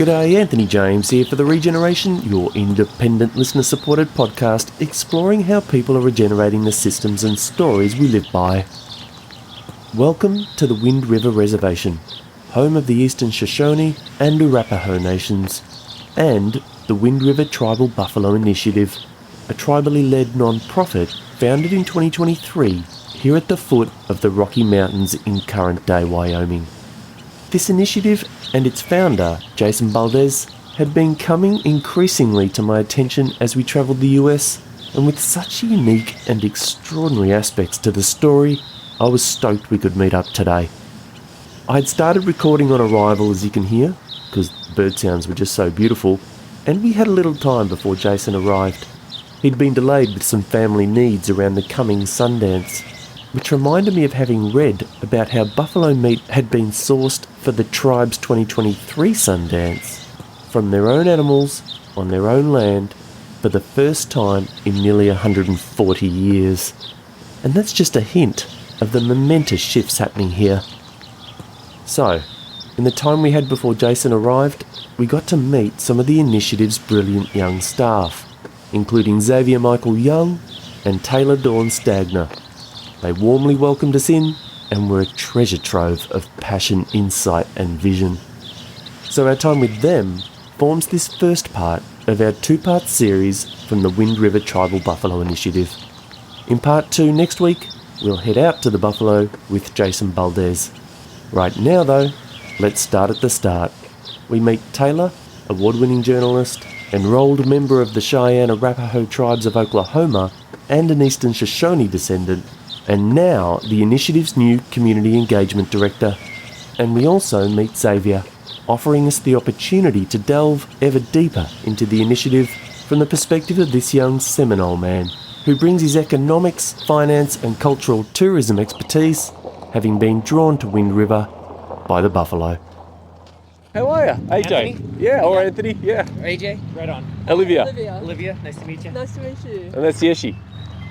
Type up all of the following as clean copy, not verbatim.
G'day, Anthony James here for The Regeneration, your independent listener-supported podcast exploring how people are regenerating the systems and stories we live by. Welcome to the Wind River Reservation, home of the Eastern Shoshone and Arapaho nations, and the Wind River Tribal Buffalo Initiative, a tribally led non-profit founded in 2023 here at the foot of the Rocky Mountains in current-day Wyoming. This initiative and its founder, Jason Valdez, had been coming increasingly to my attention as we travelled the US, and with such unique and extraordinary aspects to the story, I was stoked we could meet up today. I had started recording on arrival, as you can hear, because the bird sounds were just so beautiful, and we had a little time before Jason arrived. He'd been delayed with some family needs around the coming Sundance, which reminded me of having read about how buffalo meat had been sourced for the tribe's 2023 Sundance from their own animals on their own land for the first time in nearly 140 years. And that's just a hint of the momentous shifts happening here. So, in the time we had before Jason arrived, we got to meet some of the initiative's brilliant young staff, including Xavier Michael Young and Taylor Dawn Stagner. They warmly welcomed us in and were a treasure trove of passion, insight and vision. So our time with them forms this first part of our two-part series from the Wind River Tribal Buffalo Initiative. In part 2 next week, we'll head out to the buffalo with Jason Valdez. Right now though, let's start at the start. We meet Taylor, award-winning journalist, enrolled member of the Cheyenne Arapaho tribes of Oklahoma and an Eastern Shoshone descendant, and now the initiative's new community engagement director. And we also meet Xavier, offering us the opportunity to delve ever deeper into the initiative from the perspective of this young Seminole man, who brings his economics, finance and cultural tourism expertise, having been drawn to Wind River by the buffalo. How are you? AJ? Anthony? Yeah, or Anthony, yeah. AJ? Right on. Olivia. Olivia, nice to meet you. Nice to meet you. And that's Yeshi.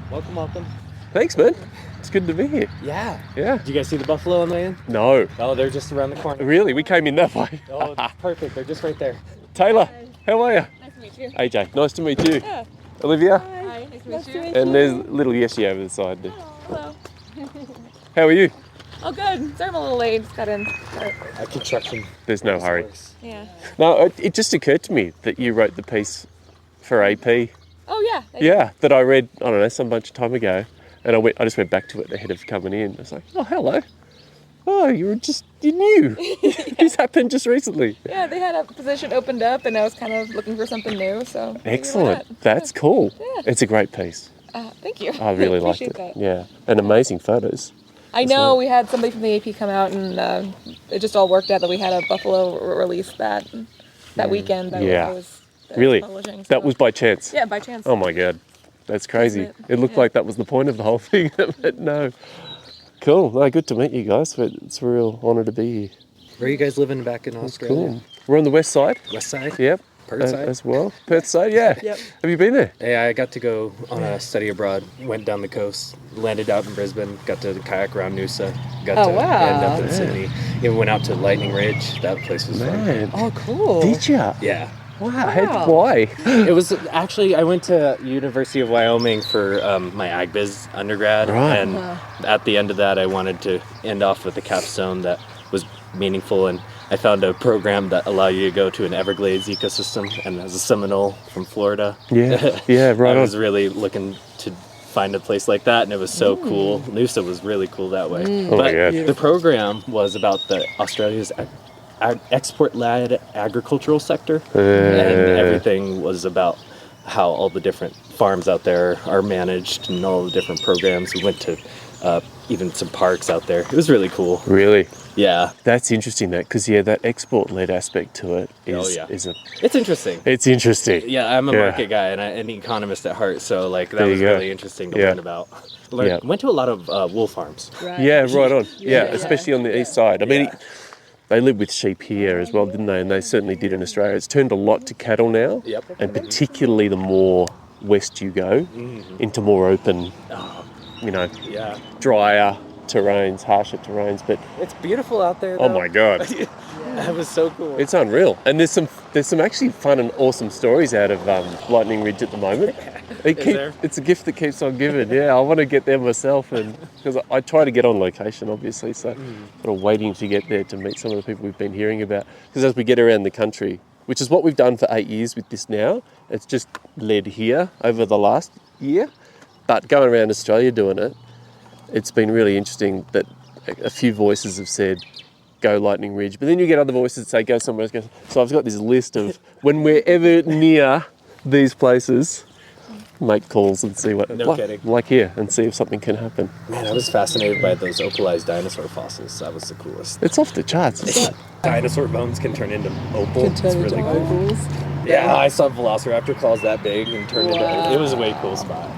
Welcome. Thanks, man. It's good to be here. Yeah. Yeah. Did you guys see the buffalo on the way in? No. Oh, they're just around the corner. Really? We came in that way. Oh, perfect. They're just right there. Taylor, how are you? Nice to meet you. AJ, nice to meet you. Yeah. Olivia? Hi. Nice to meet you. And there's little Yeshi over the side there. Hello. How are you? Oh, good. Sorry I'm a little late. Just got in. Construction. There's no hurry. Yeah. No, it just occurred to me that you wrote the piece for AP. Oh, yeah. Yeah, that I read, I don't know, some bunch of time ago. And I just went back to it ahead of coming in. I was like, oh, hello. Oh, you knew. This happened just recently. Yeah, they had a position opened up and I was kind of looking for something new, so. Excellent. That's cool. Yeah. It's a great piece. Thank you. I really liked it. That. Yeah, and amazing photos. I know, we had somebody from the AP come out and it just all worked out that we had a buffalo release that weekend. That Yeah. I was Really? publishing, so. That was by chance? Yeah, by chance. Oh my God. That's crazy. It looked like that was the point of the whole thing, but no. Cool. No, good to meet you guys. It's a real honour to be here. Where are you guys living back in Australia? Cool. We're on the west side. West side? Yep. Perth side? As well. Perth side, yeah. Yep. Have you been there? Yeah, I got to go on a study abroad, went down the coast, landed out in Brisbane, got to kayak around Noosa, got to end up in Sydney. Even went out to Lightning Ridge. That place was fun. Oh, cool. Did ya? Yeah. Wow. Why? It was actually, I went to University of Wyoming for my ag biz undergrad, Right. and at the end of that I wanted to end off with a capstone that was meaningful, and I found a program that allowed you to go to an Everglades ecosystem, and as a Seminole from Florida, Yeah, right I on. was really looking to find a place like that, and it was so cool. Noosa was really cool that way. Oh my But God. the program was about the Australia's export-led agricultural sector, and everything was about how all the different farms out there are managed and all the different programs. We went to even some parks out there. It was really cool. Really? Yeah. That's interesting, because that export-led aspect to it is, It's interesting. It's interesting. Yeah, I'm a market guy and an economist at heart, so like that was really interesting to learn about. Went to a lot of wool farms. Right. Yeah, right on. Yeah, Yeah. especially on the east side. I mean, they live with sheep here as well, didn't they? And they certainly did in Australia. It's turned a lot to cattle now. Yep. And particularly the more west you go, into more open, drier terrains, harsher terrains. But It's beautiful out there, though. oh my God. That was so cool. It's unreal. And there's some actually fun and awesome stories out of Lightning Ridge at the moment. It's a gift that keeps on giving. Yeah, I want to get there myself, and because I try to get on location, obviously, so sort of waiting to get there to meet some of the people we've been hearing about. Because as we get around the country, which is what we've done for 8 years with this now, it's just led here over the last year. But going around Australia doing it, it's been really interesting that a few voices have said, go Lightning Ridge. But then you get other voices that say, go somewhere else. So I've got this list of when we're ever near these places, make calls and see what... Kidding. Like here, and see if something can happen. Man, I was fascinated by those opalized dinosaur fossils. That was the coolest. It's off the charts. Dinosaur bones can turn into opal. It's really cool. Yeah, I saw Velociraptor claws that big and turned into... It was a way cool spot.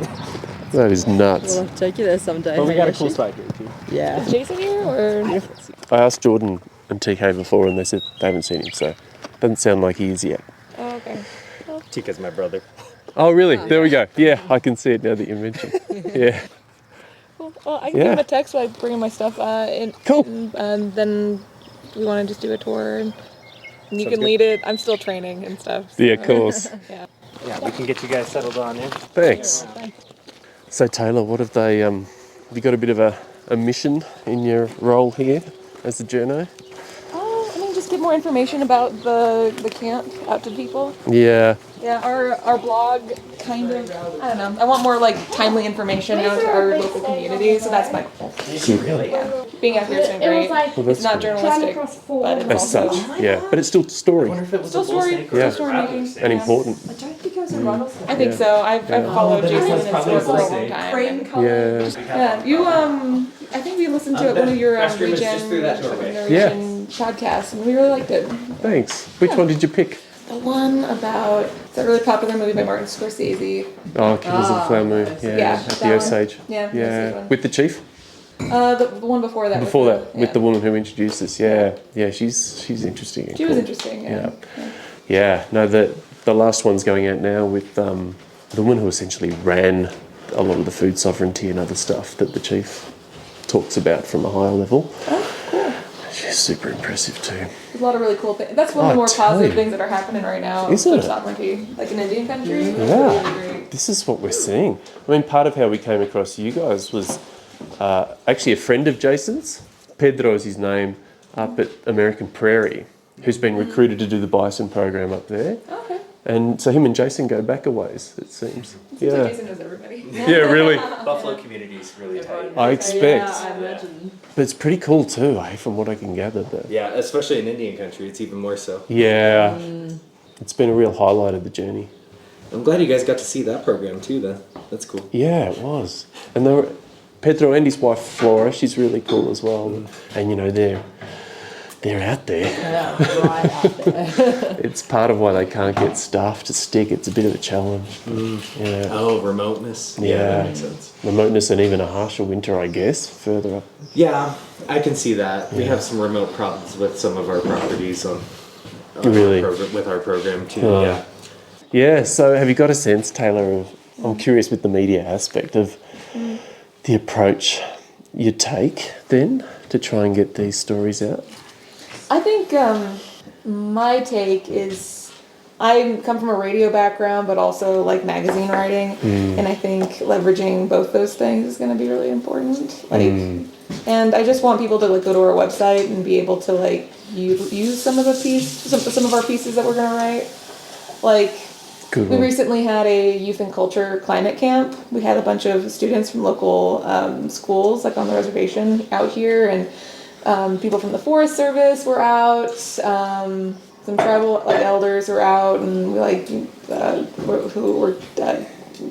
That is nuts. We'll have to take you there someday. But we got a cool spot here, too. Yeah. Is Jason here, or? I asked Jordan and TK before, and they said they haven't seen him, so it doesn't sound like he is yet. Oh, okay. Tika's my brother. Oh, really? There we go. Yeah, I can see it now that you mentioned. Yeah. Cool. Well, I can give him a text while I bring my stuff in. Cool. And then we want to just do a tour, and you Sounds can good. lead it. I'm still training and stuff. So. Yeah, of course. Yeah. Yeah, we can get you guys settled on in. Thanks. So, Taylor, what have they... have you got a bit of a mission in your role here as a journo? I mean, just get more information about the camp out to people. Yeah. Yeah, our blog kind of, I don't know. I want more like timely information out to our local community, so that's my goal. Really, yeah. Being out here is great. It's not journalistic, but it's As also such, yeah. But it's still story. still story, Yeah. still story making. And important. I think so. I've followed Jason and his work for a long time. Yeah. Yeah, you I think we listened to one of your narration podcasts, and we really liked it. Thanks. Which one did you pick? The one about that really popular movie by Martin Scorsese. Oh, Killers of the Flower Moon. Yeah. Yeah, At that the one. Osage. Yeah, that's Yeah. the one. With the chief? The one before that. Before was that, with the woman who introduced us. Yeah. Yeah, she's interesting. and She was cool. interesting. Yeah. Yeah. No, the last one's going out now with the woman who essentially ran a lot of the food sovereignty and other stuff that the chief talks about from a higher level. Oh, cool. She's super impressive too. There's a lot of really cool things. That's one of the more totally. positive things that are happening right now. Isn't Food it? sovereignty, like in Indian country. It's Yeah. really great. This is what we're seeing. I mean, part of how we came across you guys was actually a friend of Jason's. Pedro is his name, up at American Prairie, who's been recruited to do the bison program up there. Okay. And so him and Jason go back a ways, it seems. Seems like Yeah. Jason knows everybody. Yeah, really. Buffalo community is really tight. I expect. Yeah, I imagine. But it's pretty cool too, from what I can gather. There. Yeah, especially in Indian country, it's even more so. Yeah. It's been a real highlight of the journey. I'm glad you guys got to see that program too, then. That's cool. Yeah, it was. And they were, Pedro and his wife Flora, she's really cool as well. And you know, they're out there. Yeah, right out there. It's part of why they can't get staff to stick. It's a bit of a challenge. Yeah. Oh, remoteness. Yeah. That makes sense. Remoteness and even a harsher winter, I guess, further up. Yeah, I can see that. We have some remote problems with some of our properties on Really? with our program too. Oh. Yeah. Yeah, so have you got a sense, Taylor, of, I'm curious with the media aspect of the approach you take then to try and get these stories out? I think my take is I come from a radio background, but also like magazine writing, and I think leveraging both those things is going to be really important. And I just want people to like go to our website and be able to like use some of our pieces that we're going to write. Like Good we one. recently had a youth and culture climate camp. We had a bunch of students from local schools, like on the reservation, out here, and people from the Forest Service were out. Some tribal elders were out, and we who were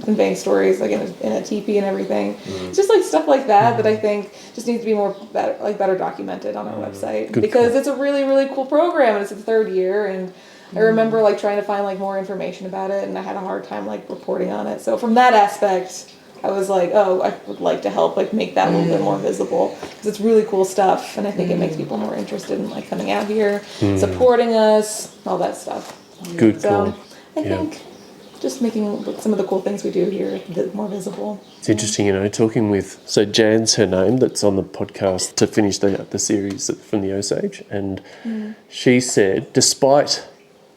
conveying stories like in a teepee and everything. It's just like stuff like that I think just needs to be better documented on our website. Good Because point. it's a really, really cool program, and it's the third year, and I remember like trying to find like more information about it, and I had a hard time like reporting on it. So from that aspect, I was like, oh, I would like to help like make that a little bit more visible, because it's really cool stuff, and I think it makes people more interested in like coming out here, supporting us, all that stuff. Good So call. I Yeah. think just making some of the cool things we do here more visible. It's interesting, talking with, so Jan's her name that's on the podcast to finish the series from the Osage, and she said, despite,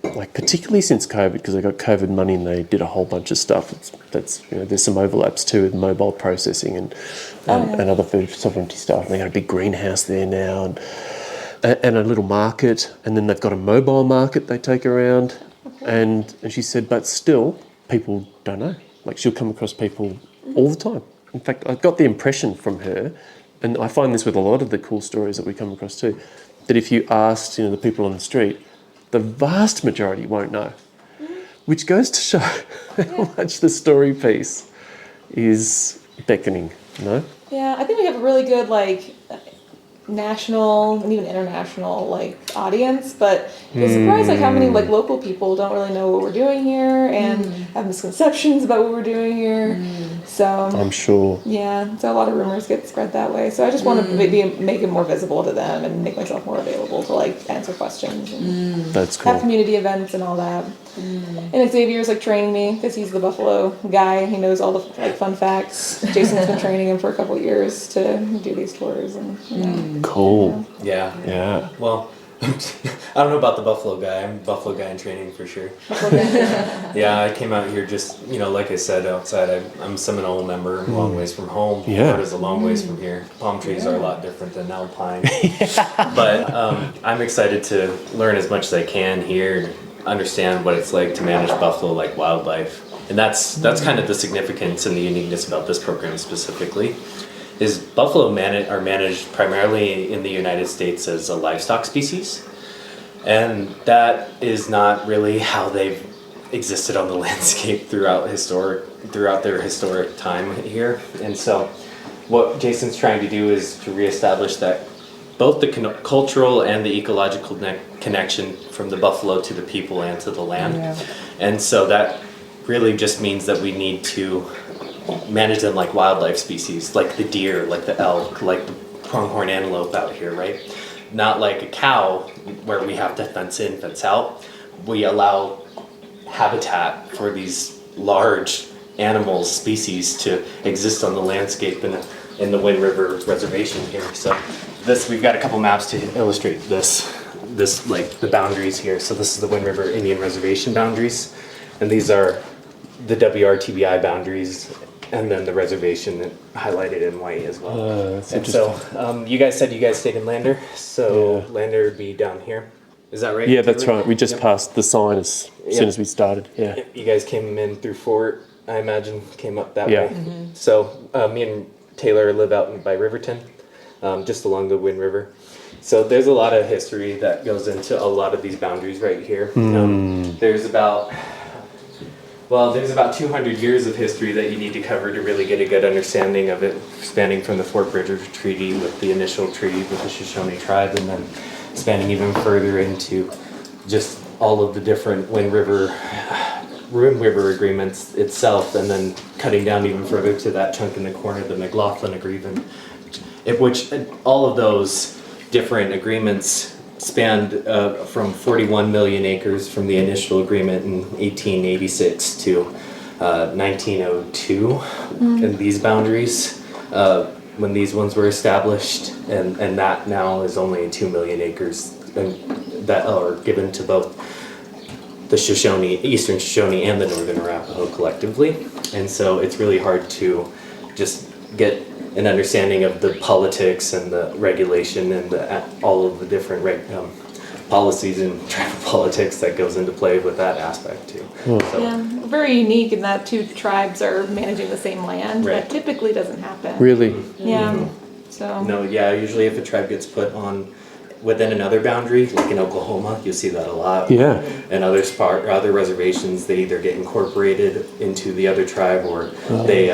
like particularly since COVID, because they got COVID money and they did a whole bunch of stuff, there's some overlaps too with mobile processing and other food sovereignty stuff. And they got a big greenhouse there now and a little market, and then they've got a mobile market they take around. And she said, but still, people don't know. Like, she'll come across people all the time. In fact, I got the impression from her, and I find this with a lot of the cool stories that we come across too, that if you asked, the people on the street, the vast majority won't know. Which goes to show how much the story piece is beckoning, Yeah, I think we have a really good, national and even international audience, but you're surprised how many local people don't really know what we're doing here and have misconceptions about what we're doing here. So I'm sure. Yeah, so a lot of rumors get spread that way. So I just want to maybe make it more visible to them and make myself more available to answer questions and That's cool. have community events and all that. And Xavier's training me because he's the Buffalo guy. He knows all the fun facts. Jason's been training him for a couple years to do these tours and Cool. Yeah. Well, I don't know about the Buffalo guy. I'm a Buffalo guy in training for sure. Yeah, I came out here just, like I said, outside. I'm a Seminole member, a long ways from home. Yeah. Florida's a long ways from here. Palm trees are a lot different than alpine. But I'm excited to learn as much as I can here, understand what it's like to manage buffalo like wildlife. And that's kind of the significance and the uniqueness about this program specifically. Is buffalo are managed primarily in the United States as a livestock species, and that is not really how they've existed on the landscape throughout their historic time here. And so, what Jason's trying to do is to reestablish that both the cultural and the ecological connection from the buffalo to the people and to the land. Yeah. And so that really just means that we need to manage them like wildlife species, like the deer, like the elk, like the pronghorn antelope out here, right? Not like a cow where we have to fence in, fence out. We allow habitat for these large animals, species to exist on the landscape in the Wind River Reservation here. So we've got a couple maps to illustrate this the boundaries here. So this is the Wind River Indian Reservation boundaries, and these are the WRTBI boundaries, and then the reservation highlighted in white as well. That's and interesting. so you guys said you guys stayed in Lander, so Lander would be down here. Is that right? Yeah, that's right. We just passed the sign as soon as we started. Yeah. You guys came in through Fort, I imagine, came up that Yeah. way. So me and Taylor live out by Riverton, just along the Wind River. So there's a lot of history that goes into a lot of these boundaries right here. There's about 200 years of history that you need to cover to really get a good understanding of it, spanning from the Fort Bridger Treaty with the initial treaty with the Shoshone tribe, and then spanning even further into just all of the different Wind River agreements itself, and then cutting down even further to that chunk in the corner, the McLaughlin Agreement, which all of those different agreements spanned from 41 million acres from the initial agreement in 1886 to 1902, and these boundaries, when these ones were established, and that now is only 2 million acres that are given to both the Shoshone, Eastern Shoshone, and the Northern Arapaho collectively. And so it's really hard to just get an understanding of the politics and the regulation and all of the different policies and tribal politics that goes into play with that aspect too. So, yeah, very unique in that two tribes are managing the same land. Right. That typically doesn't happen. Really? Yeah. So. No, yeah, usually if a tribe gets put on within another boundary, like in Oklahoma, you'll see that a lot. Yeah. And other reservations, they either get incorporated into the other tribe, or they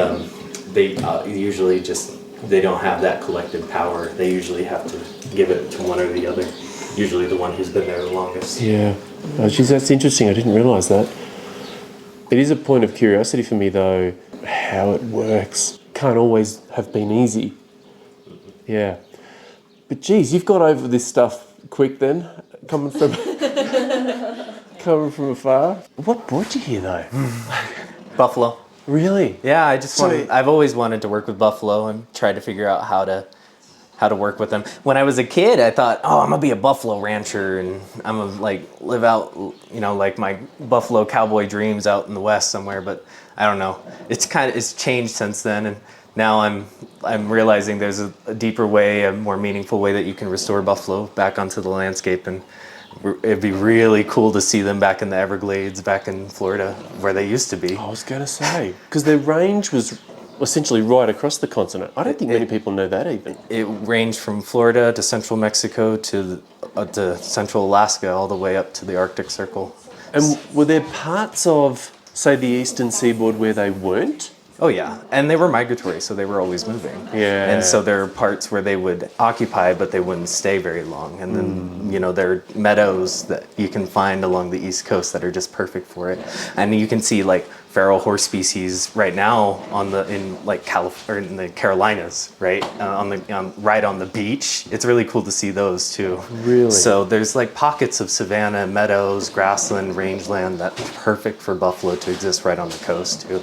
usually just, they don't have that collective power. They usually have to give it to one or the other. Usually the one who's been there the longest. Yeah. Oh, geez, that's interesting. I didn't realise that. It is a point of curiosity for me, though, how it works. Can't always have been easy. Yeah. But geez, you've got over this stuff quick then, coming from... coming from afar. What brought you here, though? Buffalo. Really? Yeah, I've always wanted to work with buffalo and tried to figure out how to work with them. When I was a kid, I thought, oh, I'm gonna be a buffalo rancher and I'm gonna like live out, like my buffalo cowboy dreams out in the West somewhere. But I don't know. It's changed since then, and now I'm realizing there's a deeper way, a more meaningful way that you can restore buffalo back onto the landscape, and it'd be really cool to see them back in the Everglades, back in Florida, where they used to be. I was going to say, because their range was essentially right across the continent. I don't think many people know that even. It ranged from Florida to central Mexico to central Alaska, all the way up to the Arctic Circle. And were there parts of, say, the eastern seaboard where they weren't? Oh yeah, and they were migratory, so they were always moving. Yeah. And so there are parts where they would occupy, but they wouldn't stay very long. And then, there are meadows that you can find along the East Coast that are just perfect for it. And you can see like feral horse species right now in the Carolinas, right? Right on the beach. It's really cool to see those too. Really? So there's like pockets of savanna, meadows, grassland, rangeland that's perfect for buffalo to exist right on the coast too.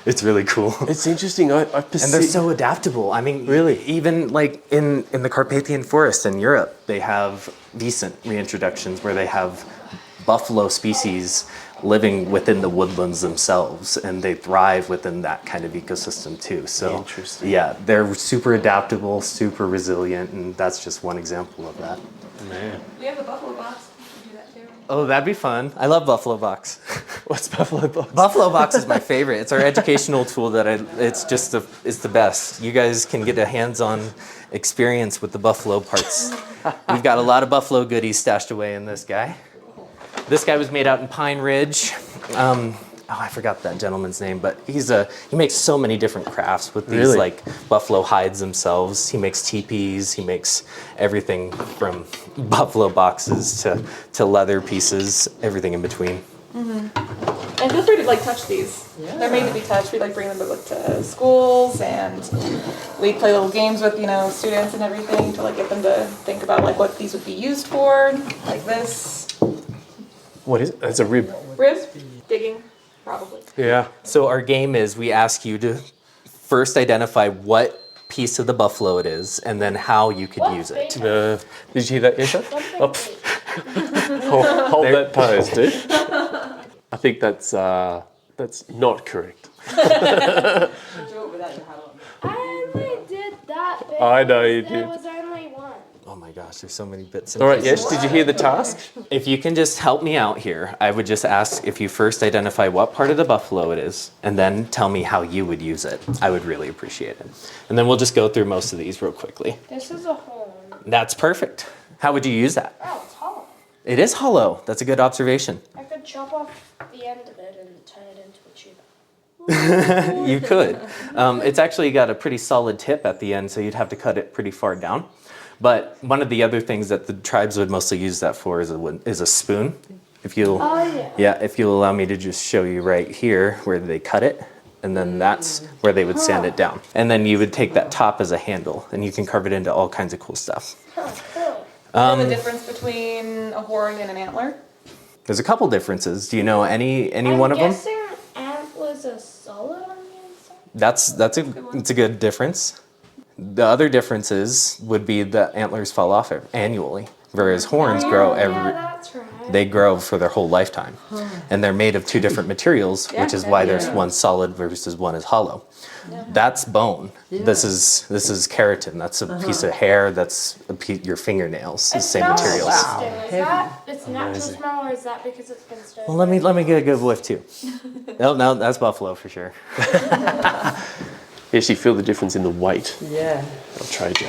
It's really cool. It's interesting. And they're so adaptable. I mean, really, even like in the Carpathian Forest in Europe, they have decent reintroductions where they have buffalo species living within the woodlands themselves, and they thrive within that kind of ecosystem too. So, interesting. Yeah, they're super adaptable, super resilient, and that's just one example of that. Man. We have a buffalo box. We can do that too. Oh, that'd be fun. I love Buffalo Box. What's Buffalo Box? Buffalo Box is my favorite. It's our educational tool it's the best. You guys can get a hands-on experience with the buffalo parts. We've got a lot of buffalo goodies stashed away in this guy. This guy was made out in Pine Ridge. I forgot that gentleman's name, but he makes so many different crafts with these like buffalo hides themselves. He makes teepees. He makes everything from buffalo boxes to leather pieces, everything in between. Mm-hmm. And feel free to touch these. Yeah. They're made to be touched. We bring them to schools, and we play little games with students and everything to get them to think about what these would be used for, like this. What is it? It's a rib. Rib digging, probably. Yeah. So our game is we ask you to first identify what piece of the buffalo it is, and then how you could use it. Did you hear that, Yesha? Hold that pose, dude. I think that's not correct. I only did that bit. I know you There did. was only one. Oh my gosh, there's so many bits and All right, pieces. Yesh, did you hear the task? If you can just help me out here, I would just ask if you first identify what part of the buffalo it is, and then tell me how you would use it. I would really appreciate it. And then we'll just go through most of these real quickly. This is a horn. That's perfect. How would you use that? Oh, it's hollow. It is hollow. That's a good observation. I could chop off the end of it and turn it into a tuba. You could. It's actually got a pretty solid tip at the end, so you'd have to cut it pretty far down. But one of the other things that the tribes would mostly use that for is a spoon. If you'll, if you'll allow me to just show you right here where they cut it, and then that's where they would sand it down. And then you would take that top as a handle, and you can carve it into all kinds of cool stuff. Know the difference between a horn and an antler? There's a couple differences. Do you know any one of them? I'm guessing antlers are solid on the inside. It's a good difference. The other differences would be the antlers fall off annually, whereas horns grow that's right. they grow for their whole lifetime. And they're made of two different materials, which is why there's one solid versus one is hollow. That's bone. This is keratin. That's a piece of hair. That's your fingernails. The same materials. Wow. Is that its natural smell, or is that because it's been stirred? Well, let me get a good whiff too. No, that's buffalo for sure. Yes, you feel the difference in the weight. Yeah. I'll trade you.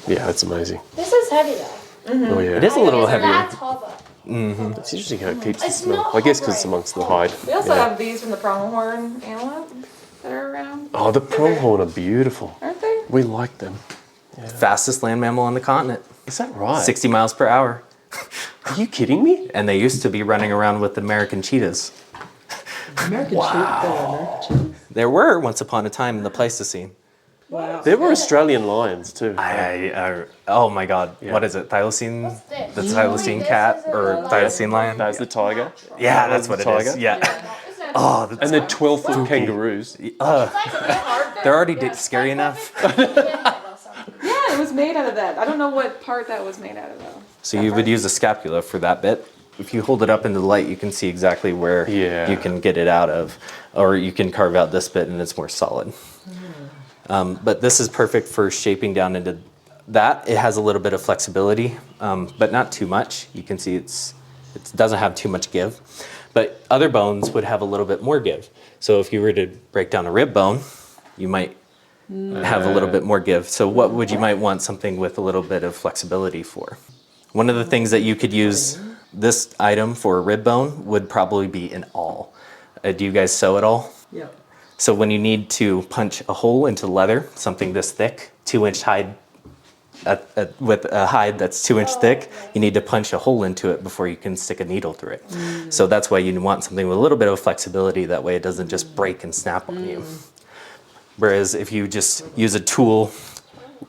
Yeah, that's amazing. This is heavy though. Mm-hmm. Oh yeah. It is a little heavier. That's hover. It's interesting how it keeps the It's smell. not I guess because it's hovering. amongst the hide. We also have these from the pronghorn antelope that are around. Oh, the pronghorn are beautiful. Aren't they? We like them. Fastest land mammal on the continent. Is that right? 60 miles per hour. Are you kidding me? And they used to be running around with American cheetahs. American sheep. There were once upon a time in the Pleistocene. Wow. There were Australian lions too. Oh my God, Yeah. what is it? Thylacine? What's this? The thylacine This cat is a or lion. thylacine lion? That's the tiger. Yeah, That's that's the what it is. tiger. Yeah. It's not Oh, And the 12-foot kangaroos. they're already scary enough. Yeah, it was made out of that. I don't know what part that was made out of though. So you would use a scapula for that bit. If you hold it up into the light, you can see exactly where Yeah. you can get it out of, or you can carve out this bit and it's more solid. But this is perfect for shaping down into that. It has a little bit of flexibility, but not too much. You can see it doesn't have too much give. But other bones would have a little bit more give. So if you were to break down a rib bone, you might have a little bit more give. So what would you might want something with a little bit of flexibility for? One of the things that you could use this item for a rib bone would probably be an awl. Do you guys sew at all? Yep. So when you need to punch a hole into leather, something this thick, 2-inch hide, with a hide that's 2-inch thick, you need to punch a hole into it before you can stick a needle through it. So that's why you want something with a little bit of flexibility. That way it doesn't just break and snap on you. Whereas if you just use a tool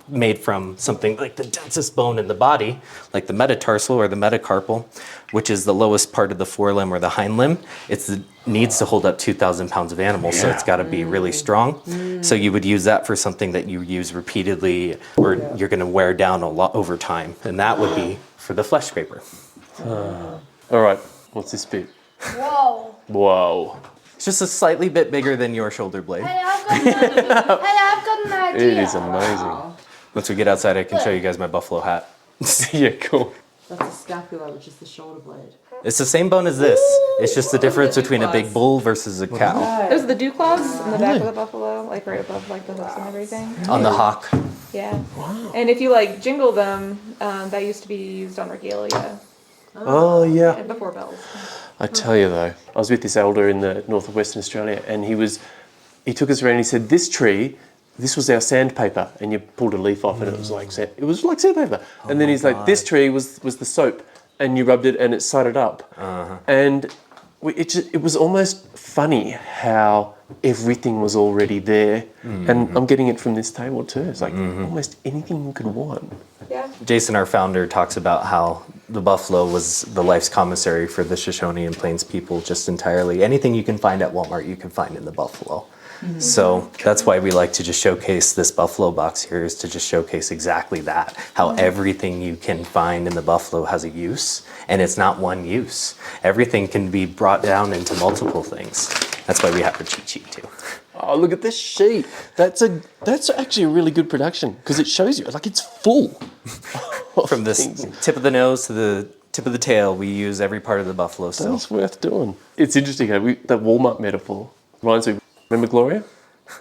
made from something like the densest bone in the body, like the metatarsal or the metacarpal, which is the lowest part of the forelimb or the hind limb, it needs to hold up 2,000 pounds of animal, so it's got to be really strong. So you would use that for something that you use repeatedly, or you're going to wear down a lot over time, and that would be for the flesh scraper. All right, what's this bit? Whoa. Whoa. It's just a slightly bit bigger than your shoulder blade. Hey, I've got an idea. It is amazing. Once we get outside, I can show you guys my buffalo hat. Yeah, cool. That's a scapula, which is the shoulder blade. It's the same bone as this. It's just the difference between a big bull versus a cow. Those are the dew claws in the back of the buffalo, like right above like the hooves and everything. On the hawk. Yeah. And if you like jingle them, that used to be used on regalia Oh, yeah. and before bells. I tell you though, I was with this elder in the north of Western Australia, and he took us around and he said, this was our sandpaper, and you pulled a leaf off and it was like sandpaper. And then he's like, this tree was the soap, and you rubbed it and it sided up. And it was almost funny how everything was already there. And I'm getting it from this table too. It's like almost anything you could want. Yeah. Jason, our founder, talks about how the buffalo was the life's commissary for the Shoshone and Plains people, just entirely. Anything you can find at Walmart, you can find in the buffalo. So that's why we like to just showcase this buffalo box here, is to just showcase exactly that, how everything you can find in the buffalo has a use, and it's not one use. Everything can be brought down into multiple things. That's why we have the cheat sheet too. Oh, look at this sheet. That's actually a really good production, because it shows you, like, it's full. From this tip of the nose to the tip of the tail, we use every part of the buffalo still. That's worth doing. It's interesting, that Walmart metaphor reminds me. Remember Gloria?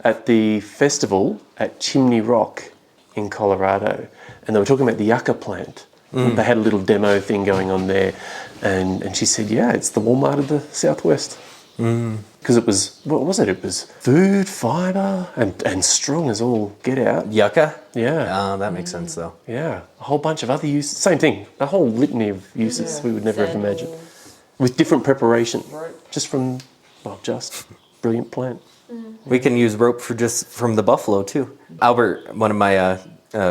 At the festival at Chimney Rock in Colorado, and they were talking about the yucca plant. They had a little demo thing going on there, and she said, yeah, it's the Walmart of the Southwest. Because it was, what was it? It was food, fibre, and strong as all get out. Yucca? Yeah. That makes sense though. Yeah. A whole bunch of other uses. Same thing. A whole litany of uses we would never have imagined. With different preparation. Right. Just brilliant plant. We can use rope from the buffalo too. Albert, one of my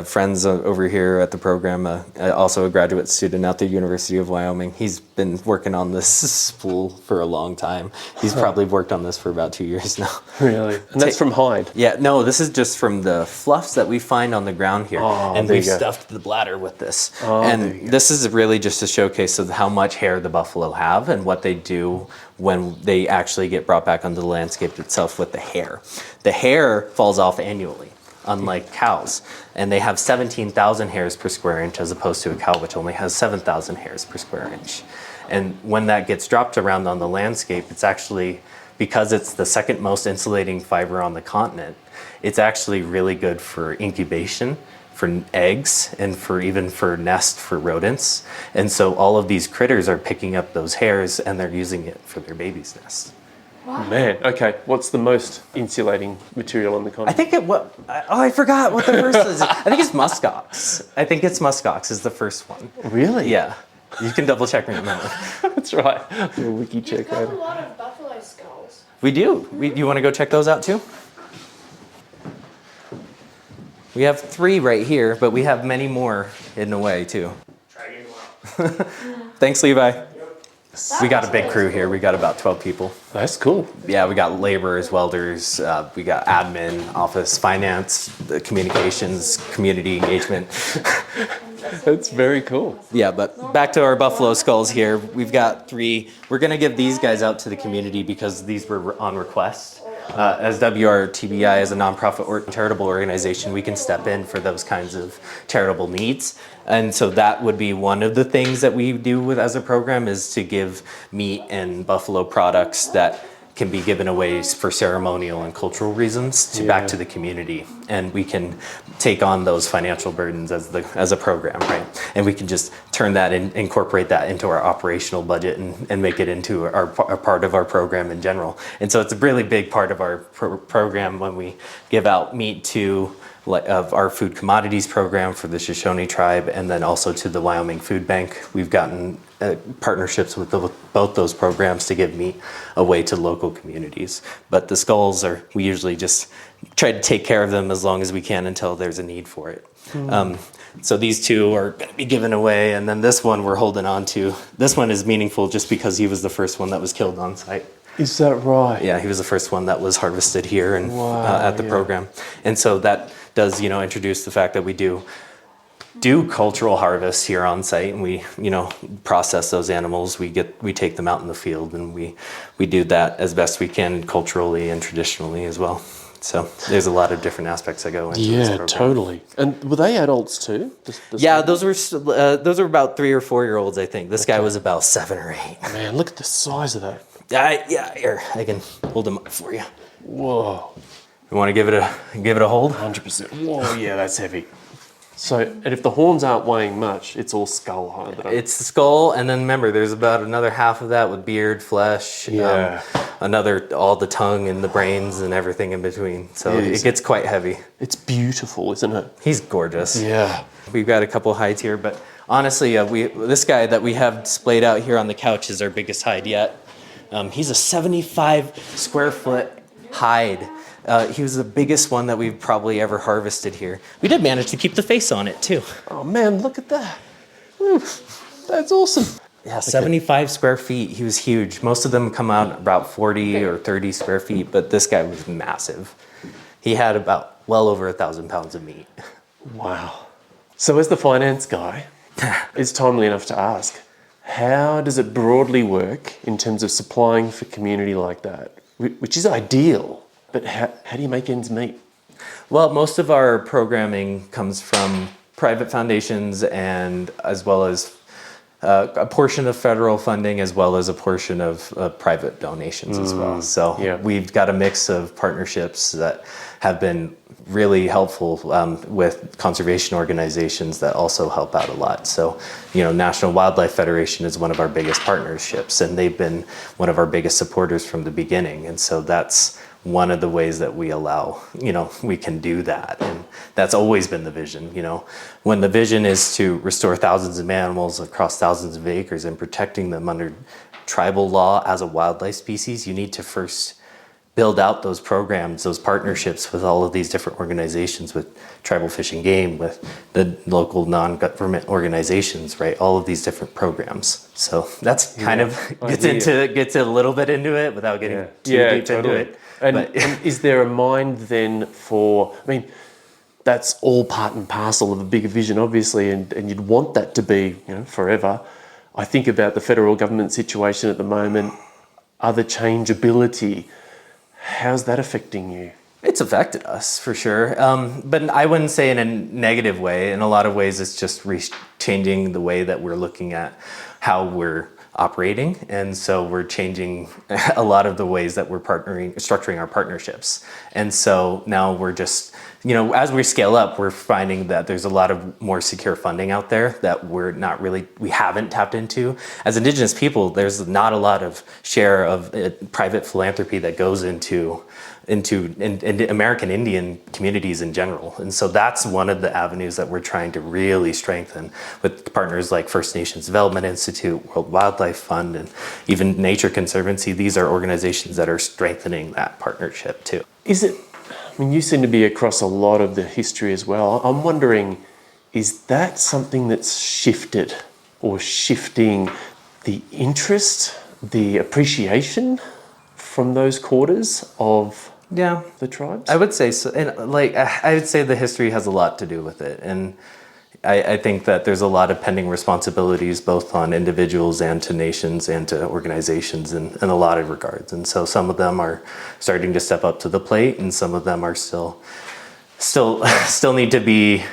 friends over here at the program, also a graduate student at the University of Wyoming, he's been working on this spool for a long time. He's probably worked on this for about 2 years now. Really? And that's from hide? Yeah, no, this is just from the fluffs that we find on the ground here. And there we've you go. stuffed the bladder with this. There you And go. this is really just a showcase of how much hair the buffalo have and what they do when they actually get brought back onto the landscape itself with the hair. The hair falls off annually, unlike cows. And they have 17,000 hairs per square inch as opposed to a cow which only has 7,000 hairs per square inch. And when that gets dropped around on the landscape, it's actually, because it's the second most insulating fiber on the continent, it's actually really good for incubation, for eggs, and even for nest for rodents. And so all of these critters are picking up those hairs and they're using it for their baby's nest. Man, okay. What's the most insulating material on the continent? I forgot what the first is. I think it's muskox. I think it's muskox is the first one. Really? Yeah. You can double check me on that one. That's right. We'll wiki check You've got a later. lot of buffalo skulls. We do. You want to go check those out too? We have 3 right here, but we have many more hidden away too. Thanks, Levi. We got a big crew here. We got about 12 people. That's cool. Yeah, we got laborers, welders, we got admin, office, finance, communications, community engagement. That's very cool. Yeah, but back to our buffalo skulls here. We've got 3. We're going to give these guys out to the community because these were on request. As WRTBI, as a nonprofit or charitable organization, we can step in for those kinds of charitable needs. And so that would be one of the things that we do with as a program, is to give meat and buffalo products that can be given away for ceremonial and cultural reasons to back to the community. And we can take on those financial burdens as a program, right? And we can just turn that and incorporate that into our operational budget and make it into our part of our program in general. And so it's a really big part of our program when we give out meat to of our food commodities program for the Shoshone tribe, and then also to the Wyoming Food Bank. We've gotten partnerships with both those programs to give meat away to local communities. But the skulls we usually just try to take care of them as long as we can until there's a need for it. So these 2 are going to be given away, and then this one we're holding on to. This one is meaningful just because he was the first one that was killed on site. Is that right? Yeah, he was the first one that was harvested here and at the program. And so that does, introduce the fact that we do cultural harvests here on site, and we, process those animals. We take them out in the field, and we do that as best we can culturally and traditionally as well. So there's a lot of different aspects that go into this program. Totally. And were they adults too? Yeah, those were about 3 or 4 year olds, I think. This guy was about 7 or 8. Man, look at the size of that. Here, I can hold him up for you. Whoa. You want to give it a hold? 100%. Whoa, yeah, that's heavy. So, and if the horns aren't weighing much, it's all skull, huh? It's the skull, and then remember, there's about another half of that with beard, flesh, all the tongue and the brains and everything in between. So it gets quite heavy. It's beautiful, isn't it? He's gorgeous. Yeah. We've got a couple hides here, but honestly, this guy that we have displayed out here on the couch is our biggest hide yet. He's a 75 square foot hide. He was the biggest one that we've probably ever harvested here. We did manage to keep the face on it too. Oh man, look at that. Woo, that's awesome. Yeah, 75 square feet. He was huge. Most of them come out about 40 or 30 square feet, but this guy was massive. He had about well over 1,000 pounds of meat. Wow. So as the finance guy, it's timely enough to ask, how does it broadly work in terms of supplying for community like that, which is ideal? But how do you make ends meet? Well, most of our programming comes from private foundations, and as well as a portion of federal funding, as well as a portion of private donations as well. So we've got a mix of partnerships that have been really helpful with conservation organizations that also help out a lot. So, National Wildlife Federation is one of our biggest partnerships, and they've been one of our biggest supporters from the beginning. And so that's one of the ways that we allow, we can do that. And that's always been the vision, When the vision is to restore thousands of animals across thousands of acres and protecting them under tribal law as a wildlife species, you need to first build out those programs, those partnerships with all of these different organizations, with Tribal Fish and Game, with the local non-government organizations, right? All of these different programs. So that's kind of gets a little bit into it without getting too deep into it. And is there a mind then for, that's all part and parcel of a bigger vision, obviously, and you'd want that to be, forever. I think about the federal government situation at the moment, other changeability. How's that affecting you? It's affected us for sure, but I wouldn't say in a negative way. In a lot of ways, it's just changing the way that we're looking at how we're operating, and so we're changing a lot of the ways that we're structuring our partnerships. And so now we're just, as we scale up, we're finding that there's a lot of more secure funding out there that we haven't tapped into. As Indigenous people, there's not a lot of share of private philanthropy that goes into American Indian communities in general. And so that's one of the avenues that we're trying to really strengthen with partners like First Nations Development Institute, World Wildlife Fund, and even Nature Conservancy. These are organizations that are strengthening that partnership too. Is it, I mean, you seem to be across a lot of the history as well. I'm wondering, is that something that's shifted or shifting the interest, the appreciation from those quarters of the tribes? I would say so. And like, I would say the history has a lot to do with it. And I think that there's a lot of pending responsibilities both on individuals and to nations and to organizations in a lot of regards. And so some of them are starting to step up to the plate, and some of them are still need to be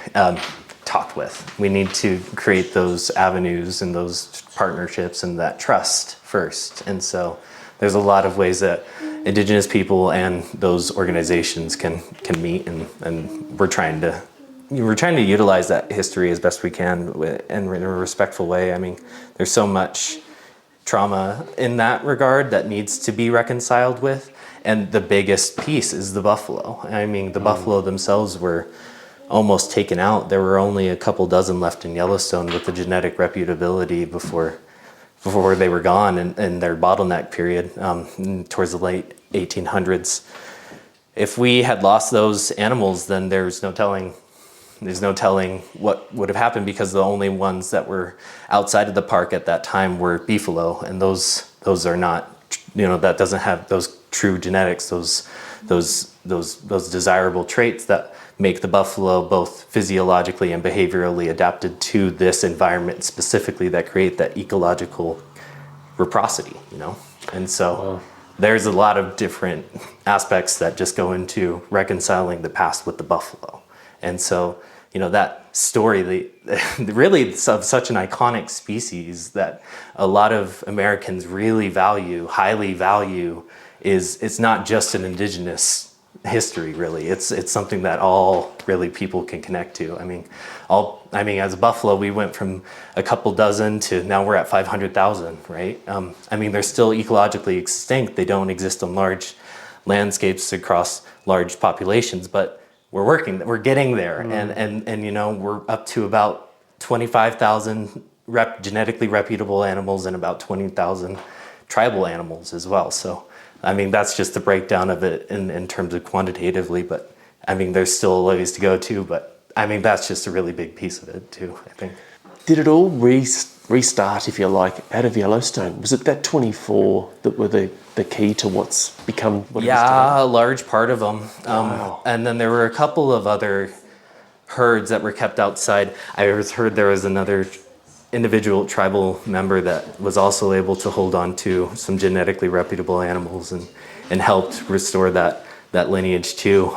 talked with. We need to create those avenues and those partnerships and that trust first. And so there's a lot of ways that Indigenous people and those organizations can meet, and we're trying to utilize that history as best we can in a respectful way. I mean, there's so much trauma in that regard that needs to be reconciled with. And the biggest piece is the buffalo. I mean, the buffalo themselves were almost taken out. There were only a couple dozen left in Yellowstone with the genetic reputability before they were gone in their bottleneck period towards the late 1800s. If we had lost those animals, then there's no telling what would have happened, because the only ones that were outside of the park at that time were beefalo, and those are not, that doesn't have those true genetics, those desirable traits that make the buffalo both physiologically and behaviorally adapted to this environment specifically, that create that ecological reciprocity, And so there's a lot of different aspects that just go into reconciling the past with the buffalo. And so, that story, really of such an iconic species that a lot of Americans really highly value, it's not just an Indigenous history, really. It's something that all really people can connect to. I mean, as a buffalo, we went from a couple dozen to now we're at 500,000, right? They're still ecologically extinct. They don't exist on large landscapes across large populations, but we're getting there, and we're up to about 25,000 genetically reputable animals and about 20,000 tribal animals as well. So, that's just the breakdown of it in terms of quantitatively, but there's still a ways to go too, but that's just a really big piece of it too, I think. Did it all restart, if you like, out of Yellowstone? Was it that 24 that were the key to what's become what it is today? Yeah, a large part of them. Wow. And then there were a couple of other herds that were kept outside. I heard there was another individual tribal member that was also able to hold on to some genetically reputable animals and helped restore that lineage too.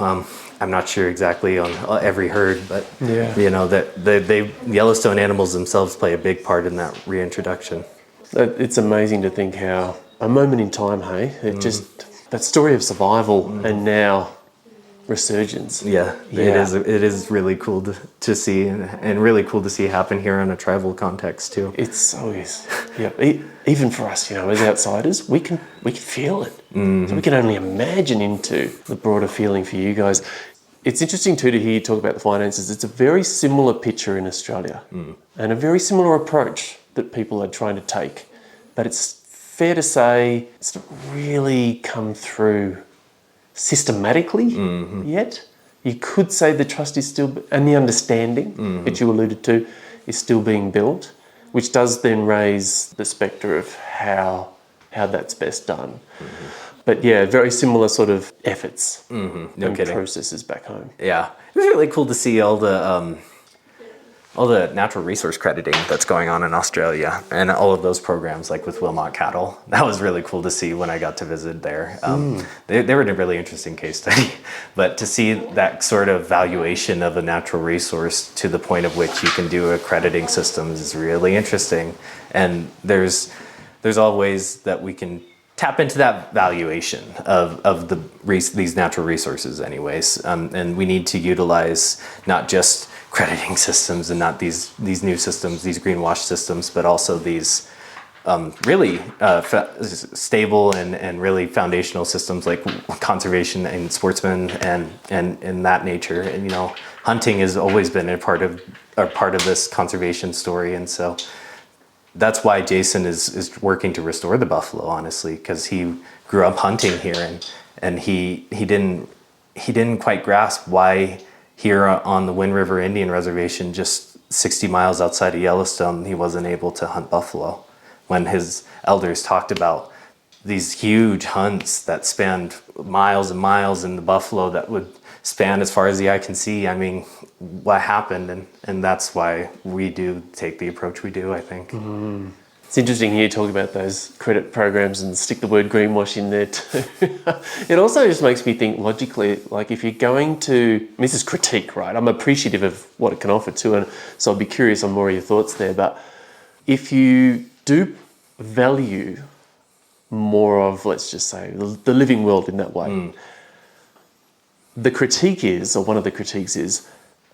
I'm not sure exactly on every herd, but that Yellowstone animals themselves play a big part in that reintroduction. It's amazing to think how a moment in time, hey, it just that story of survival and now resurgence. Yeah. It is really cool to see, and really cool to see happen here in a tribal context too. It so is. Yeah. Even for us, as outsiders, we can feel it. So we can only imagine into the broader feeling for you guys. It's interesting too to hear you talk about the finances. It's a very similar picture in Australia and a very similar approach that people are trying to take. But it's fair to say it's not really come through systematically yet. You could say the trust is still, and the understanding that you alluded to is still being built, which does then raise the spectre of how that's best done. But yeah, very similar sort of efforts and processes back home. Yeah, it was really cool to see all the natural resource crediting that's going on in Australia, and all of those programs, like with Wilmot Cattle. That was really cool to see when I got to visit there. They were a really interesting case study, but to see that sort of valuation of a natural resource to the point of which you can do accrediting systems is really interesting. And there's all ways that we can tap into that valuation of these natural resources anyways. And we need to utilize not just crediting systems and not these new systems, these greenwash systems, but also these really stable and really foundational systems like conservation and sportsmen and that nature. And hunting has always been a part of this conservation story, and so that's why Jason is working to restore the buffalo, honestly, because he grew up hunting here and he didn't he didn't quite grasp why here on the Wind River Indian Reservation, just 60 miles outside of Yellowstone, he wasn't able to hunt buffalo, when his elders talked about these huge hunts that spanned miles and miles, and the buffalo that would span as far as the eye can see. I mean, what happened? And that's why we do take the approach we do, I think. It's interesting here talking about those credit programs and stick the word greenwash in there too. It also just makes me think logically, like if you're going to, this is critique, right? I'm appreciative of what it can offer too, and so I'd be curious on more of your thoughts there. But if you do value more of, let's just say, the living world in that way, the critique is, or one of the critiques is,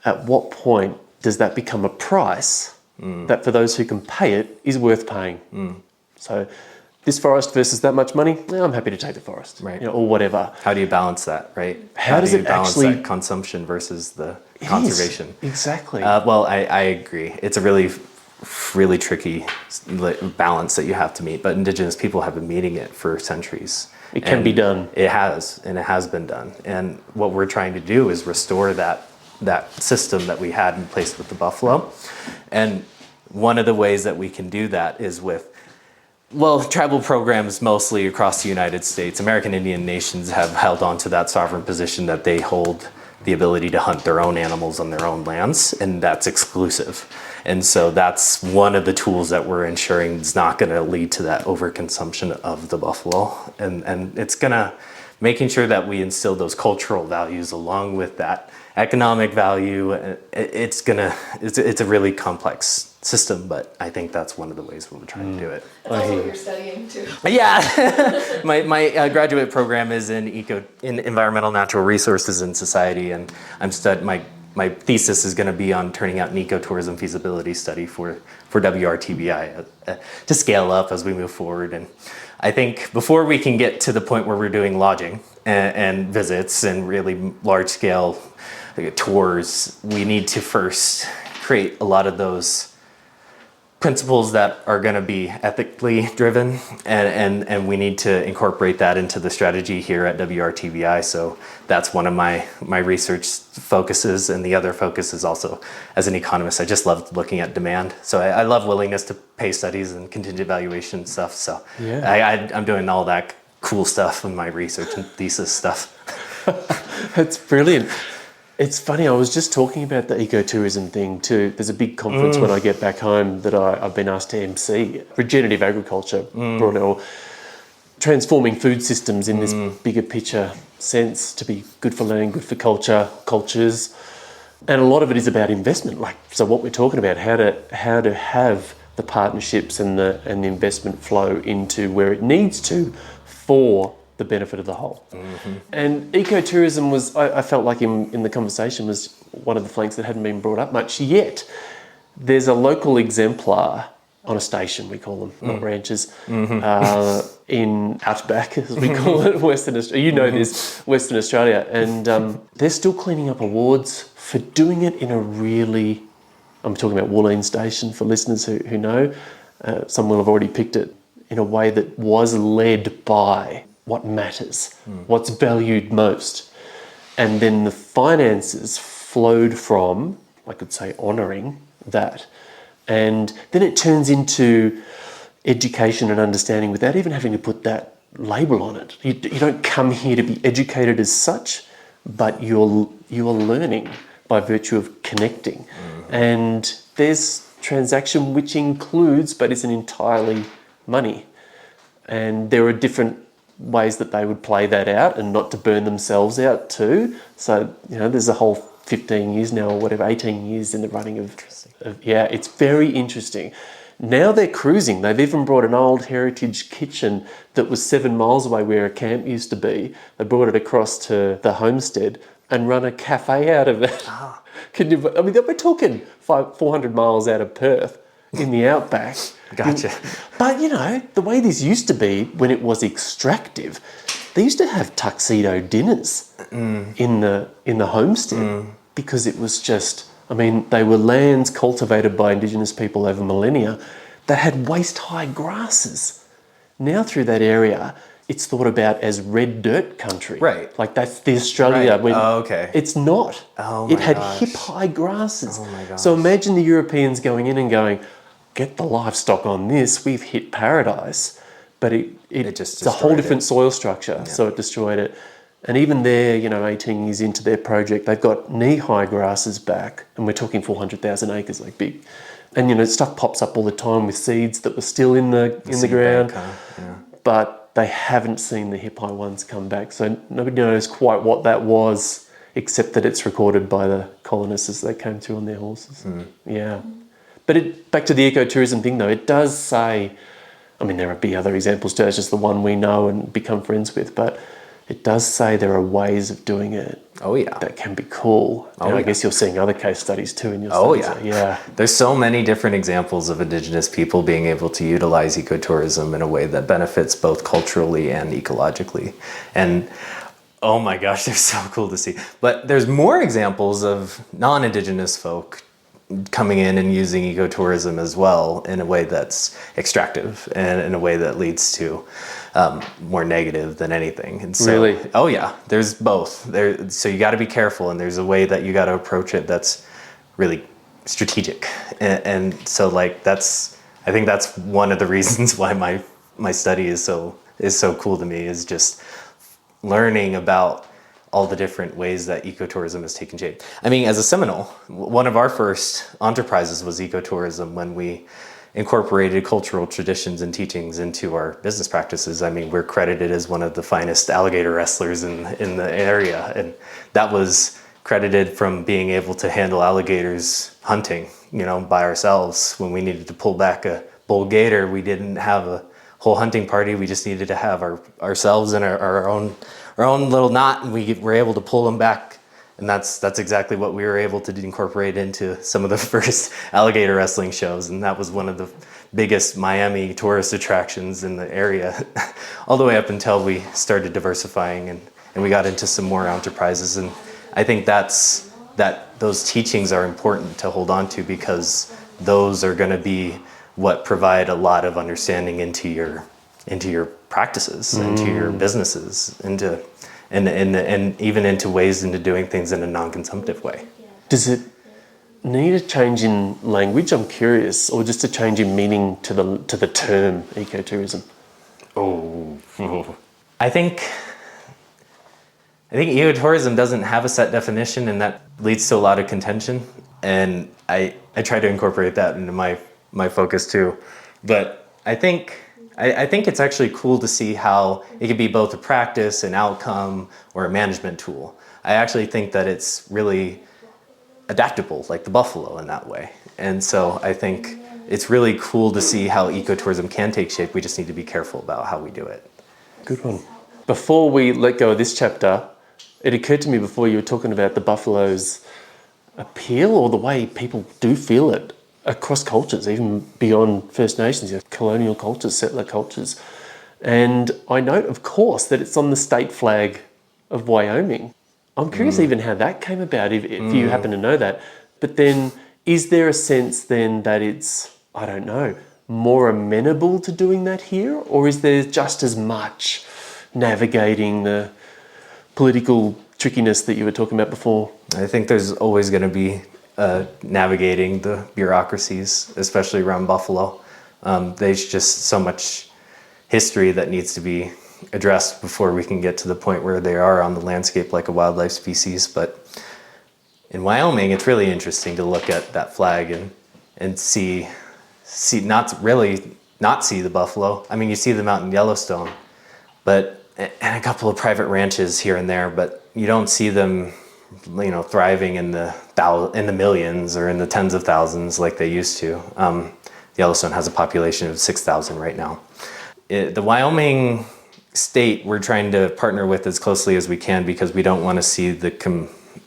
at what point does that become a price that for those who can pay it is worth paying? So this forest versus that much money, I'm happy to take the forest, right? Or whatever. How do you balance that, right? How does do you it balance actually that consumption versus the conservation? Exactly. Well, I agree. It's a really tricky balance that you have to meet, but Indigenous people have been meeting it for centuries. It can be done. It has, and it has been done. And what we're trying to do is restore that system that we had in place with the buffalo. And one of the ways that we can do that is with, tribal programs mostly across the United States. American Indian nations have held on to that sovereign position that they hold the ability to hunt their own animals on their own lands, and that's exclusive. And so that's one of the tools that we're ensuring is not going to lead to that overconsumption of the buffalo. And it's going to, making sure that we instill those cultural values along with that economic value. It's a really complex system, but I think that's one of the ways we're trying to do it. That's also what you're studying too. Yeah, my graduate program is in environmental natural resources and society, and my thesis is going to be on turning out an ecotourism feasibility study for WRTBI to scale up as we move forward. And I think before we can get to the point where we're doing lodging and visits and really large scale tours, we need to first create a lot of those principles that are going to be ethically driven, and we need to incorporate that into the strategy here at WRTBI. So that's one of my research focuses, and the other focus is also, as an economist, I just love looking at demand. So I love willingness to pay studies and contingent valuation stuff. So I'm doing all that cool stuff in my research and thesis stuff. That's brilliant. It's funny, I was just talking about the ecotourism thing too. There's a big conference when I get back home that I've been asked to MC, regenerative agriculture, or transforming food systems in this bigger picture sense to be good for land, good for cultures. And a lot of it is about investment. So what we're talking about, how to have the partnerships and the investment flow into where it needs to for the benefit of the whole. And ecotourism was, I felt like in the conversation, was one of the flanks that hadn't been brought up much yet. There's a local exemplar on a station, we call them, not ranches, in Outback, as we call it, Western Australia. You know this, Western Australia. And they're still cleaning up awards for doing it in a really, I'm talking about Woolleen Station for listeners who know. Some will have already picked it, in a way that was led by what matters, what's valued most. And then the finances flowed from, I could say, honouring that. And then it turns into education and understanding without even having to put that label on it. You don't come here to be educated as such, but you're learning by virtue of connecting. And there's transaction which includes, but isn't entirely, money. And there are different ways that they would play that out and not to burn themselves out too. So, there's a whole 15 years now, or whatever, 18 years in the running of it's very interesting. Now they're cruising. They've even brought an old heritage kitchen that was 7 miles away where a camp used to be. They brought it across to the homestead and run a cafe out of it. We're talking 400 miles out of Perth in the outback. Gotcha. But, the way this used to be when it was extractive, they used to have tuxedo dinners in the homestead because it was just, they were lands cultivated by Indigenous people over millennia that had waist-high grasses. Now through that area, it's thought about as red dirt country. Right. Like that's the Australia. Right. When Oh, okay. It's not. Oh, it my had gosh. hip-high grasses. Oh, my So gosh. imagine the Europeans going in and going, get the livestock on this, we've hit paradise. But just it's a whole destroyed different it. soil structure, so it destroyed it. And even there, 18 years into their project, they've got knee-high grasses back, and we're talking 400,000 acres, like big. And, stuff pops up all the time with seeds that were still in the seed ground. bank, huh? Yeah. But they haven't seen the hip-high ones come back. So nobody knows quite what that was, except that it's recorded by the colonists as they came through on their horses. Yeah. But back to the ecotourism thing, though, it does say, there will be other examples too, it's just the one we know and become friends with, but it does say there are ways of doing it. Oh, yeah. That can be cool. And I guess you're seeing other case studies too in your studies. Oh, yeah. Yeah. There's so many different examples of Indigenous people being able to utilize ecotourism in a way that benefits both culturally and ecologically. And oh my gosh, they're so cool to see. But there's more examples of non-Indigenous folk coming in and using ecotourism as well in a way that's extractive and in a way that leads to more negative than anything. And so, Really? Oh yeah, there's both. So you got to be careful, and there's a way that you got to approach it that's really strategic. And so I think that's one of the reasons why my study is so cool to me, is just learning about all the different ways that ecotourism has taken shape. As a Seminole, one of our first enterprises was ecotourism when we incorporated cultural traditions and teachings into our business practices. We're credited as one of the finest alligator wrestlers in the area, and that was credited from being able to handle alligators hunting, by ourselves. When we needed to pull back a bull gator, we didn't have a whole hunting party. We just needed to have ourselves and our own little knot, and we were able to pull them back. And that's exactly what we were able to incorporate into some of the first alligator wrestling shows. And that was one of the biggest Miami tourist attractions in the area, all the way up until we started diversifying and we got into some more enterprises. And I think that those teachings are important to hold on to, because those are going to be what provide a lot of understanding into your practices, into your businesses, and even into ways into doing things in a non-consumptive way. Does it need a change in language? I'm curious, or just a change in meaning to the term ecotourism? I think ecotourism doesn't have a set definition, and that leads to a lot of contention. And I try to incorporate that into my focus too. But I think it's actually cool to see how it can be both a practice, an outcome, or a management tool. I actually think that it's really adaptable, like the buffalo in that way. And so I think it's really cool to see how ecotourism can take shape. We just need to be careful about how we do it. Good one. Before we let go of this chapter, it occurred to me before you were talking about the buffalo's appeal, or the way people do feel it across cultures, even beyond First Nations, colonial cultures, settler cultures. And I note, of course, that it's on the state flag of Wyoming. I'm curious even how that came about, if you happen to know that. But then, is there a sense then that it's, I don't know, more amenable to doing that here? Or is there just as much navigating the political trickiness that you were talking about before? I think there's always going to be navigating the bureaucracies, especially around buffalo. There's just so much history that needs to be addressed before we can get to the point where they are on the landscape like a wildlife species. But in Wyoming, it's really interesting to look at that flag and see not see the buffalo. You see them out in Yellowstone, and a couple of private ranches here and there, but you don't see them thriving in the millions or in the tens of thousands like they used to. Yellowstone has a population of 6,000 right now. The Wyoming state we're trying to partner with as closely as we can, because we don't want to see the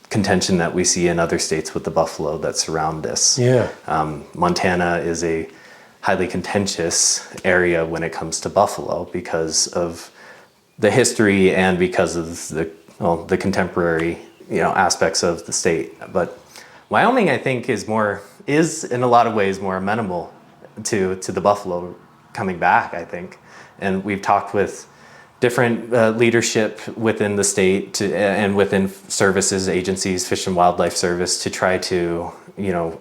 contention that we see in other states with the buffalo that surround us. Yeah. Montana is a highly contentious area when it comes to buffalo because of the history and because of the contemporary aspects of the state. But Wyoming, I think, is in a lot of ways more amenable to the buffalo coming back, I think. And we've talked with different leadership within the state and within services, agencies, Fish and Wildlife Service to try to,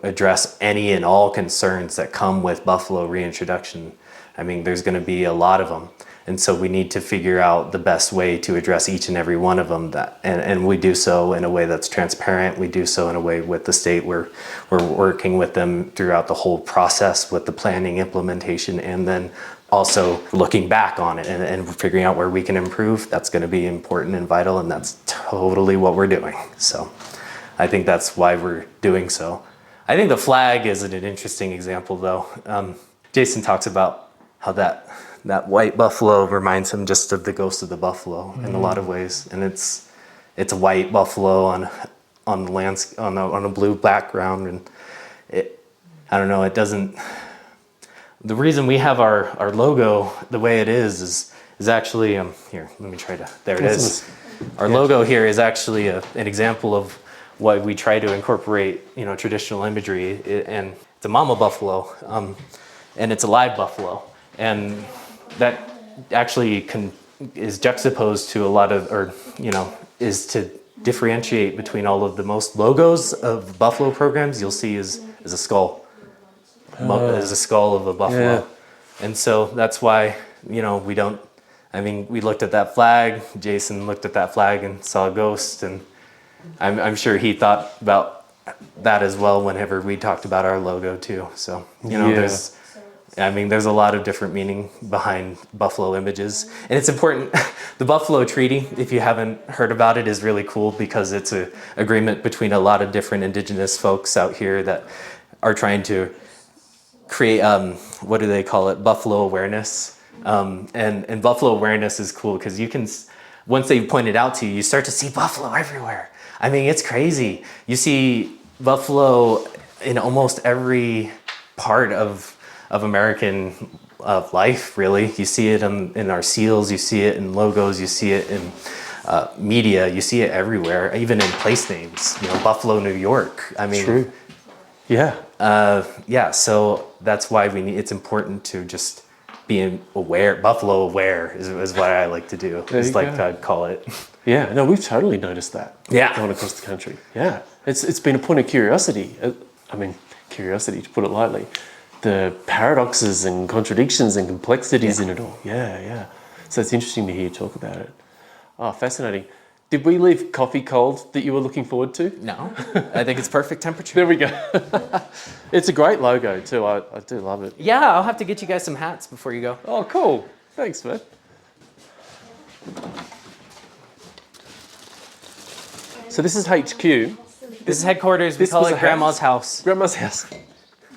address any and all concerns that come with buffalo reintroduction. I mean, there's going to be a lot of them. And so we need to figure out the best way to address each and every one of them. And we do so in a way that's transparent. We do so in a way with the state where we're working with them throughout the whole process with the planning, implementation, and then also looking back on it and figuring out where we can improve. That's going to be important and vital, and that's totally what we're doing. So I think that's why we're doing so. I think the flag is an interesting example, though. Jason talks about how that white buffalo reminds him just of the ghost of the buffalo in a lot of ways, and it's a white buffalo on a blue background, and I don't know. It doesn't. The reason we have our logo the way it is actually here. Let me try to. There it is. Our logo here is actually an example of why we try to incorporate traditional imagery, and it's a mama buffalo, and it's a live buffalo, and that actually is juxtaposed to a lot of, is to differentiate between all of the most logos of buffalo programs you'll see is a skull. Is a skull of a buffalo. Yeah. And so that's why, we looked at that flag, Jason looked at that flag and saw a ghost, and I'm sure he thought about that as well whenever we talked about our logo too. So, there's a lot of different meaning behind buffalo images. And it's important. The Buffalo Treaty, if you haven't heard about it, is really cool because it's an agreement between a lot of different indigenous folks out here that are trying to create, what do they call it? Buffalo awareness. And buffalo awareness is cool because you can, once they point it out to you, you start to see buffalo everywhere. I mean, it's crazy. You see buffalo in almost every part of American life, really. You see it in our seals, you see it in logos, you see it in media, you see it everywhere, even in place names. Buffalo, New York. I mean, true. Yeah. So that's why it's important to just be aware. Buffalo aware is what I like to do. It's like I'd call it. Yeah. No, we've totally noticed that. Yeah. Going across the country. Yeah. It's been a point of curiosity. Curiosity to put it lightly. The paradoxes and contradictions and complexities in it all. Yeah. So it's interesting to hear you talk about it. Oh, fascinating. Did we leave coffee cold that you were looking forward to? No, I think it's perfect temperature. There we go. It's a great logo too. I do love it. Yeah, I'll have to get you guys some hats before you go. Oh, cool. Thanks, man. So this is HQ. This is headquarters. We call it Grandma's house. Grandma's house.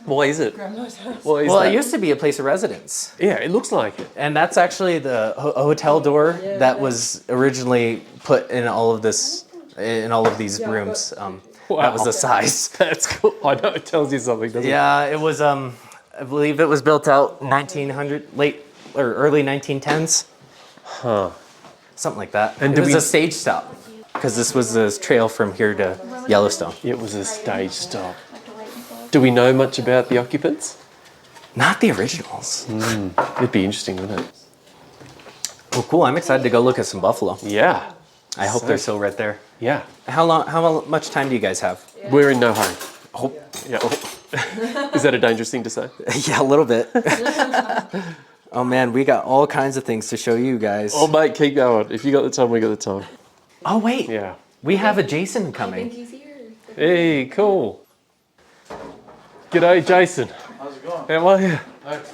Why is it? Grandma's house. Well, it used to be a place of residence. Yeah, it looks like it. And that's actually the hotel door that was originally put in all of these rooms. Wow. That was the size. That's cool. I know it tells you something, doesn't it? Yeah, it was. I believe it was built out 1900, late or early 1910s. Huh. Something like that. And it was a stage stop because this was the trail from here to Yellowstone. It was a stage stop. Do we know much about the occupants? Not the originals. It'd be interesting, wouldn't it? Well, cool. I'm excited to go look at some buffalo. Yeah. I hope they're still right there. Yeah. How much time do you guys have? Yeah. We're in no hurry. Oh. Yeah. Is that a dangerous thing to say? Yeah, a little bit. Oh man, we got all kinds of things to show you guys. Oh mate, keep going. If you got the time, we got the time. Oh wait. Yeah. We have a Jason coming. I think he's here. Hey, cool. G'day, Jason. How's it going? How are you?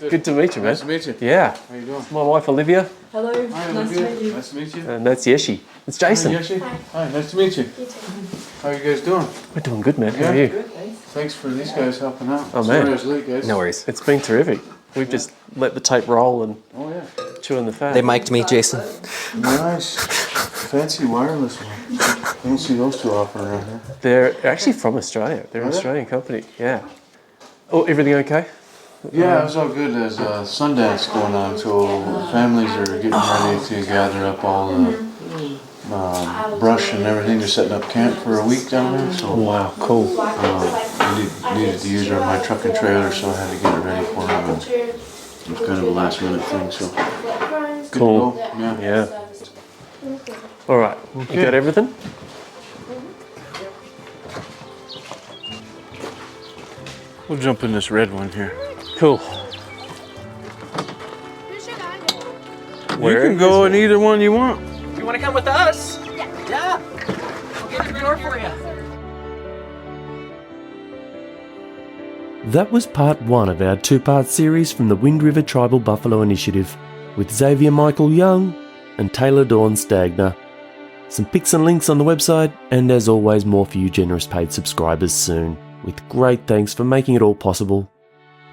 Good to meet you, man. Nice to meet you. Yeah. How you doing? My wife, Olivia. Hello. Hi, Nice to Olivia. meet you. Nice to meet you. And that's Yeshi. It's Jason. Hi, Yoshi. Hi, nice to meet you. You too. How are you guys doing? We're doing good, man. How are Yeah. you? Good, thanks. Thanks for these guys helping out. Oh, man. Sorry I was late, guys. No worries. It's been terrific. We've just let the tape roll and Oh, yeah. chew on the fat. They mic'd me, Jason. Nice. Fancy wireless one. Don't see those too often around here. They're actually from Australia. They're an Are they? Australian company. Yeah. Oh, everything okay? Yeah, it was all good. There's Sundance going on, so families are getting ready to gather up all the brush and everything. They're setting up camp for a week down there, so Wow, cool. I needed to use my truck and trailer, so I had to get it ready for them. It was kind of a last minute thing, so. good to Cool. go. Yeah. Yeah. Service. All right. You Okay. got everything? We'll jump in this red one here. Cool. Who should I go? Where you can is go it? in either one you want. You want to come with us? Yeah. We'll get the door for you. That was part one of our two-part series from the Wind River Tribal Buffalo Initiative with Xavier Michael Young and Taylor Dawn Stagner. Some pics and links on the website, and as always, more for you generous paid subscribers soon, with great thanks for making it all possible.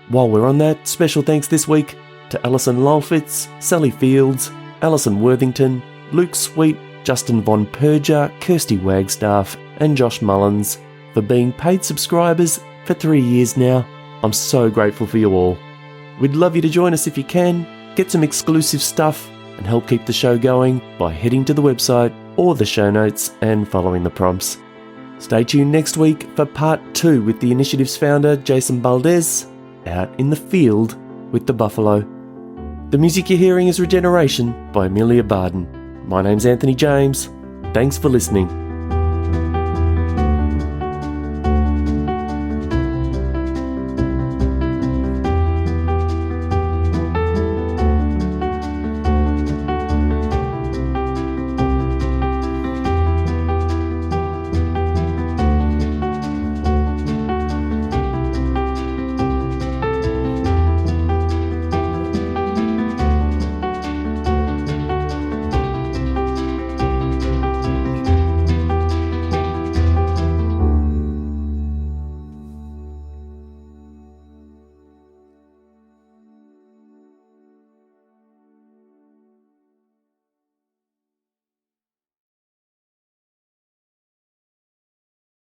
While we're on that, special thanks this week to Alison Lolfitz, Sally Fields, Alison Worthington, Luke Sweet, Justin Von Perger, Kirsty Wagstaff, and Josh Mullins for being paid subscribers for 3 years now. I'm so grateful for you all. We'd love you to join us if you can, get some exclusive stuff, and help keep the show going by heading to the website or the show notes and following the prompts. Stay tuned next week for part 2 with the initiative's founder, Jason Valdez, out in the field with the buffalo. The music you're hearing is Regeneration by Amelia Barden. My name's Anthony James. Thanks for listening.